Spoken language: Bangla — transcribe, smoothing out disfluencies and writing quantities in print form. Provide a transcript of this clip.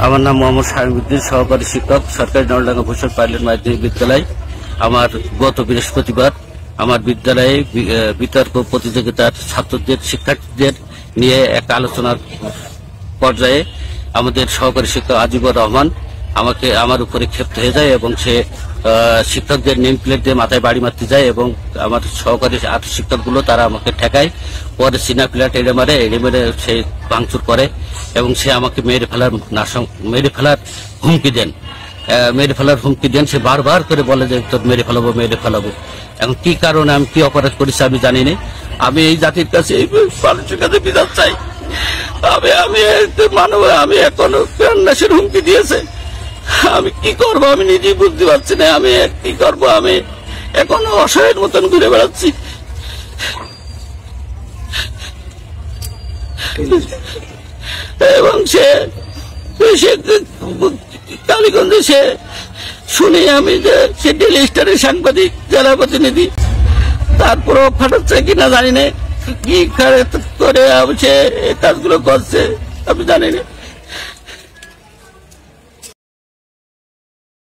আমার নাম মোহাম্মদ শামীমউদ্দিন, সহকারী শিক্ষক, সরকারি নলডাঙ্গা ভূষণ পাইলট মাধ্যমিক বিদ্যালয়। আমার গত বৃহস্পতিবার আমার বিদ্যালয়ে বিতর্ক প্রতিযোগিতার ছাত্রদের শিক্ষার্থীদের নিয়ে এক আলোচনার পর্যায়ে আমাদের সহকারী শিক্ষক আজিবুর রহমান আমার উপরে ক্ষিপ্ত হয়ে যায় এবং সে শিক্ষকদের নেম প্লেট দিয়ে মাথায় বাড়ি মারতে যায় এবং আমার সহকারী শিক্ষকগুলো তারা আমাকে ঠেকায়। পরে সিনা প্লেট এড়ে মেরে সে ভাঙচুর করে এবং সে আমাকে মেরে ফেলার হুমকি দেন। সে বারবার করে বলে যে তোর মেরে ফেলাবো। এখন কি কারণে আমি কি অপরাধ করেছি আমি জানি না। আমি এই জাতির কাছে এই মানুষের কাছে বিচার চাই। আমি এখনো প্রাণনাশের হুমকি দিয়েছে। আমি কি করব আমি নিজেই বুঝতে পারছি না। আমি কি করব, আমি এখনো অসহায়ের মতন ঘুরে বেড়াচ্ছি। এবং সে কালীগঞ্জে সে শুনি আমি যে সে ডেইলি স্টারের সাংবাদিক, জেলা প্রতিনিধি, তারপরও ফাটাচ্ছে কিনা জানি না। কি করে সে কাজগুলো করছে আমি জানি না।